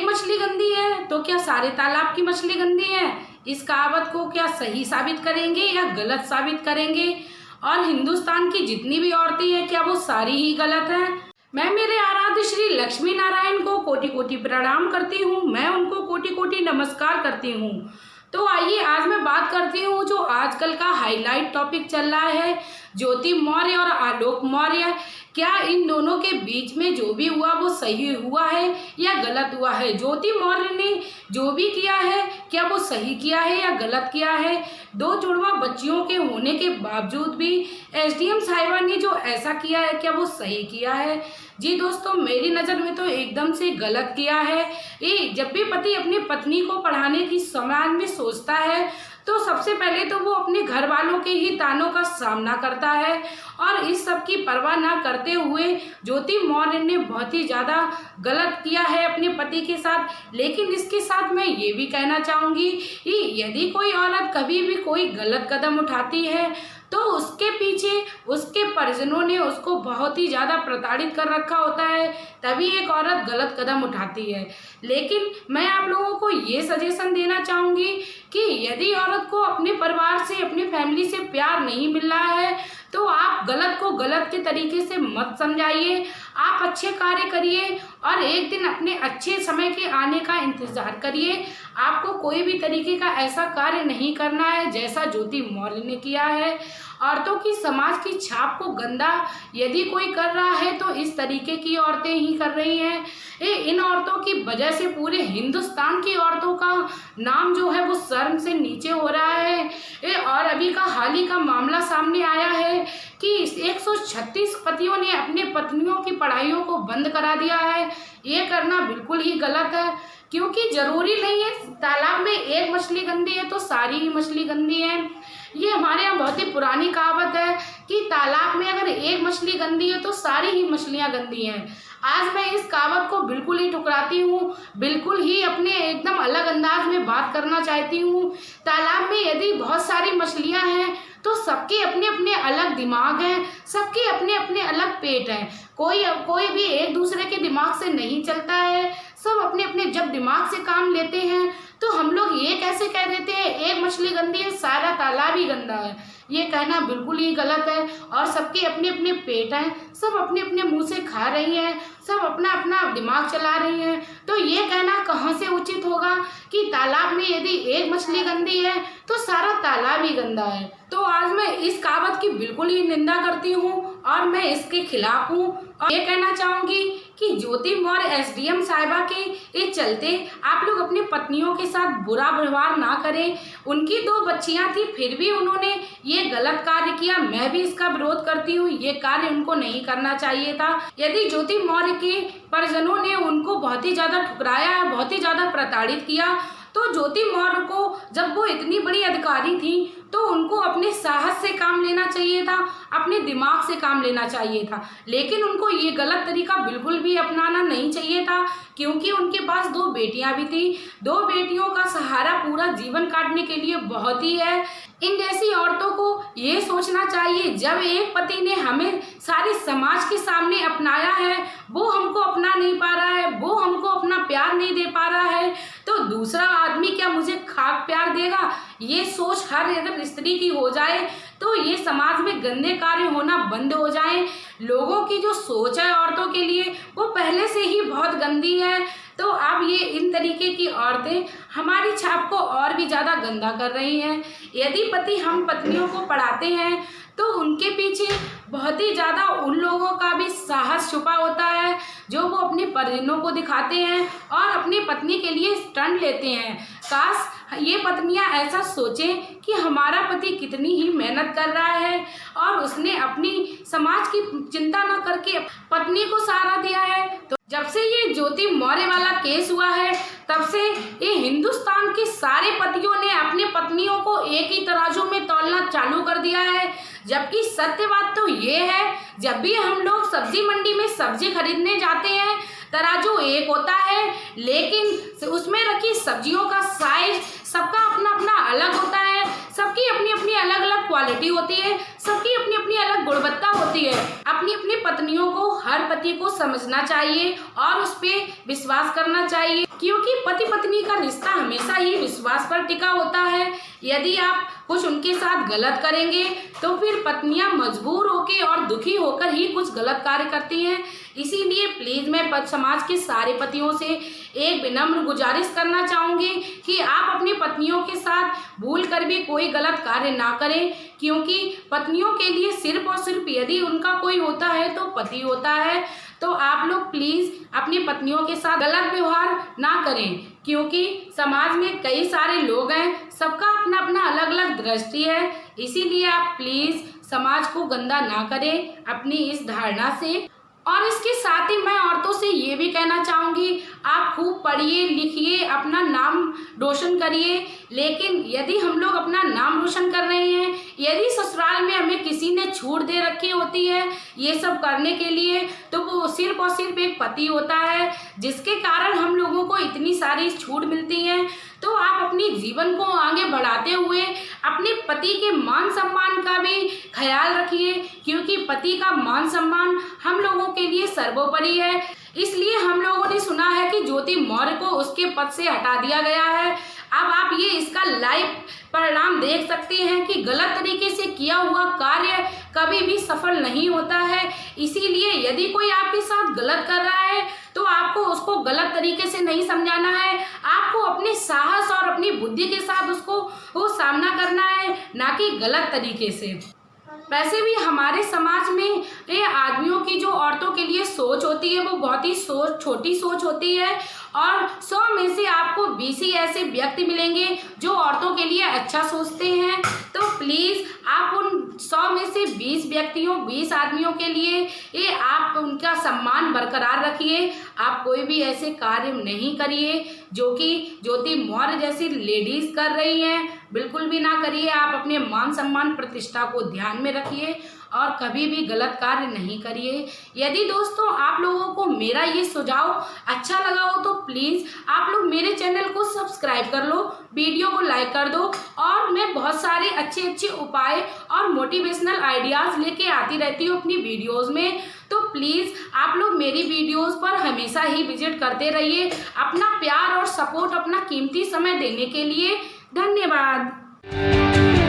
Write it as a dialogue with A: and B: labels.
A: एक मछली गंदी है तो क्या सारे तालाब की मछली गंदी है? इस कहावत को क्या सही साबित करेंगे या गलत साबित करेंगे? और हिंदुस्तान की जितनी भी औरतें हैं क्या वो सारी ही गलत हैं? मैं मेरे आराध्य श्री लक्ष्मी नारायण को कोटि कोटि प्रणाम करती हूँ, मैं उनको कोटि कोटि नमस्कार करती हूँ। तो आइए आज मैं बात करती हूँ जो आजकल का हाईलाइट टॉपिक चल रहा है, ज्योति मौर्य और आलोक मौर्य। क्या इन दोनों के बीच में जो भी हुआ वो सही हुआ है या गलत हुआ है? ज्योति मौर्य ने जो भी किया है क्या वो सही किया है या गलत किया है? दो जुड़वा बच्चियों के होने के बावजूद भी एसडीएम साहिबा ने जो ऐसा किया है क्या वो सही किया है? जी दोस्तों, मेरी नज़र में तो एकदम से गलत किया है। ये जब भी पति अपनी पत्नी को पढ़ाने की समाज में सोचता है तो सबसे पहले तो वो अपने घर वालों के ही तानों का सामना करता है, और इस सब की परवाह ना करते हुए ज्योति मौर्य ने बहुत ही ज़्यादा गलत किया है अपने पति के साथ। लेकिन इसके साथ मैं ये भी कहना चाहूँगी कि यदि कोई औरत कभी भी कोई गलत कदम उठाती है तो उसके पीछे उसके परिजनों ने उसको बहुत ही ज़्यादा प्रताड़ित कर रखा होता है, तभी एक औरत गलत कदम उठाती है। लेकिन मैं आप लोगों को ये सजेशन देना चाहूँगी कि यदि औरत को अपने परिवार से, अपनी फैमिली से प्यार नहीं मिल रहा है तो आप गलत को गलत के तरीके से मत समझाइए। आप अच्छे कार्य करिए और एक दिन अपने अच्छे समय के आने का इंतजार करिए। आपको कोई भी तरीके का ऐसा कार्य नहीं करना है जैसा ज्योति मौर्य ने किया है। औरतों की समाज की छाप को गंदा यदि कोई कर रहा है तो इस तरीके की औरतें ही कर रही हैं। इन औरतों की वजह से पूरे हिंदुस्तान की औरतों का नाम जो है वो शर्म से नीचे हो रहा है। और अभी का हाल ही का मामला सामने आया है कि 136 पतियों ने अपने पत्नियों की पढ़ाइयों को बंद करा दिया है। ये करना बिल्कुल ही गलत है, क्योंकि जरूरी नहीं है तालाब में एक मछली गंदी है तो सारी ही मछली गंदी है। ये हमारे यहाँ बहुत ही पुरानी कहावत है कि तालाब में अगर एक मछली गंदी है तो सारी ही मछलियाँ गंदी हैं। आज मैं इस कहावत को बिल्कुल ही ठुकराती हूँ, बिल्कुल ही अपने एकदम अलग अंदाज में बात करना चाहती हूँ। तालाब में यदि बहुत सारी मछलियाँ हैं तो सबके अपने अपने अलग दिमाग हैं, सबके अपने अपने अलग पेट हैं। कोई भी एक दूसरे के दिमाग से नहीं चलता है। सब अपने अपने जब दिमाग से काम लेते हैं तो हम लोग ये कैसे कह देते हैं एक मछली गंदी है सारा तालाब ही गंदा है? ये कहना बिल्कुल ही गलत है। और सबके अपने अपने पेट हैं, सब अपने अपने मुंह से खा रही हैं, सब अपना अपना दिमाग चला रही हैं। तो ये कहना कहाँ से उचित होगा कि तालाब में यदि एक मछली गंदी है तो सारा तालाब ही गंदा है? तो आज मैं इस कहावत की बिल्कुल ही निंदा करती हूँ और मैं इसके खिलाफ हूँ। और ये कहना चाहूँगी कि ज्योति मौर्य एसडीएम साहिबा के ये चलते आप लोग अपनी पत्नियों के साथ बुरा व्यवहार ना करें। उनकी 2 बच्चियां थी फिर भी उन्होंने ये गलत कार्य किया। मैं भी इसका विरोध करती हूँ, ये कार्य उनको नहीं करना चाहिए था। यदि ज्योति मौर्य के परिजनों ने उनको बहुत ही ज़्यादा ठुकराया है, बहुत ही ज़्यादा प्रताड़ित किया, तो ज्योति मौर्य को जब वो इतनी बड़ी अधिकारी थी तो उनको अपने साहस से काम लेना चाहिए था, अपने दिमाग से काम लेना चाहिए था। लेकिन उनको ये गलत तरीका बिल्कुल भी अपनाना नहीं चाहिए था, क्योंकि उनके पास 2 बेटियां भी थी। 2 बेटियों का सहारा पूरा जीवन काटने के लिए बहुत ही है। इन जैसी औरतों को ये सोचना चाहिए जब एक पति ने हमें सारे समाज के सामने अपनाया है, वो हमको अपना नहीं पा रहा है, वो हमको अपना प्यार नहीं दे पा रहा है, तो दूसरा आदमी क्या मुझे खाक प्यार देगा? ये सोच हर अगर स्त्री की हो जाए तो ये समाज में गंदे कार्य होना बंद हो जाए। लोगों की जो सोच है औरतों के लिए वो पहले से ही बहुत गंदी है। तो अब ये इन तरीके की औरतें हमारी छाप को और भी ज़्यादा गंदा कर रही हैं। यदि पति हम पत्नियों को पढ़ाते हैं तो उनके पीछे बहुत ही ज़्यादा उन लोगों का भी साहस छुपा होता है जो वो अपने परिजनों को दिखाते हैं और अपनी पत्नी के लिए स्टंट लेते हैं। काश ये पत्नियां ऐसा सोचें कि हमारा पति कितनी ही मेहनत कर रहा है और उसने अपनी समाज की चिंता न करके पत्नी को सहारा दिया है। तो जब से ये ज्योति मौर्य वाला केस हुआ है तब से ये हिंदुस्तान के सारे पतियों ने अपनी पत्नियों को एक ही तराजू में तौलना चालू कर दिया है। जबकि सत्य बात तो ये है, जब भी हम लोग सब्जी मंडी में सब्जी खरीदने जाते हैं तराजू एक होता है, लेकिन उसमें रखी सब्जियों का साइज सबका अपना अपना अलग होता है। सबकी अपनी अपनी अलग अलग क्वालिटी होती है, सबकी अपनी अपनी अलग गुणवत्ता होती है। अपनी अपनी पत्नियों को, हर पति को समझना चाहिए और उस पर विश्वास करना चाहिए, क्योंकि पति पत्नी का रिश्ता हमेशा ही विश्वास पर टिका होता है। यदि आप कुछ उनके साथ गलत करेंगे तो फिर पत्नियां मजबूर होकर और दुखी होकर ही कुछ गलत कार्य करती हैं। इसीलिए प्लीज मैं समाज के सारे पतियों से एक विनम्र गुजारिश करना चाहूंगी कि आप अपनी पत्नियों के साथ भूल कर भी कोई गलत कार्य ना करें, क्योंकि पत्नियों के लिए सिर्फ और सिर्फ यदि उनका कोई होता है तो पति होता है। तो आप लोग प्लीज अपनी पत्नियों के साथ गलत व्यवहार ना करें, क्योंकि समाज में कई सारे लोग हैं, सबका अपना अपना अलग अलग दृष्टि है। इसीलिए आप प्लीज समाज को गंदा ना करें अपनी इस धारणा से। और इसके साथ ही मैं औरतों से ये भी कहना चाहूँगी, आप खूब पढ़िए लिखिए, अपना नाम रोशन करिए, लेकिन यदि हम लोग अपना नाम रोशन कर रहे हैं, यदि ससुराल में हमें किसी ने छूट दे रखी होती है ये सब करने के लिए, तो वो सिर्फ और सिर्फ एक पति होता है, जिसके कारण हम लोगों को इतनी सारी छूट मिलती हैं। तो आप अपनी जीवन को आगे बढ़ाते हुए अपने पति के मान सम्मान का भी ख्याल रखिए, क्योंकि पति का मान सम्मान हम लोगों के लिए सर्वोपरि है। इसलिए हम लोगों ने सुना है कि ज्योति मौर्य को उसके पद से हटा दिया गया है। अब आप ये इसका लाइव परिणाम देख सकते हैं कि गलत तरीके से किया हुआ कार्य कभी भी सफल नहीं होता है। इसीलिए यदि कोई आपके साथ गलत कर रहा है तो आपको उसको गलत तरीके से नहीं समझाना है, आपको अपने साहस और अपनी बुद्धि के साथ उसको वो सामना करना है, ना कि गलत तरीके से। वैसे भी हमारे समाज में ये आदमियों की जो औरतों के लिए सोच होती है वो बहुत ही छोटी सोच होती है, और 100 में से आपको 20 ही ऐसे व्यक्ति मिलेंगे जो औरतों के लिए अच्छा सोचते हैं। तो प्लीज़ आप उन 100 में से 20 व्यक्तियों, 20 आदमियों के लिए ये आप उनका सम्मान बरकरार रखिए। आप कोई भी ऐसे कार्य नहीं करिए जो कि ज्योति मौर्य जैसी लेडीज कर रही हैं, बिल्कुल भी ना करिए। आप अपने मान सम्मान प्रतिष्ठा को ध्यान में रखिए और कभी भी गलत कार्य नहीं करिए। यदि दोस्तों आप लोगों को मेरा ये सुझाव अच्छा लगा हो तो प्लीज़ आप लोग मेरे चैनल को सब्सक्राइब कर लो, वीडियो को लाइक कर दो, और मैं बहुत सारे अच्छे अच्छे उपाय और मोटिवेशनल आइडियाज़ लेके आती रहती हूँ अपनी वीडियोज़ में। तो प्लीज़ आप लोग मेरी वीडियोज़ पर हमेशा ही विजिट करते रहिए। अपना प्यार और सपोर्ट, अपना कीमती समय देने के लिए धन्यवाद।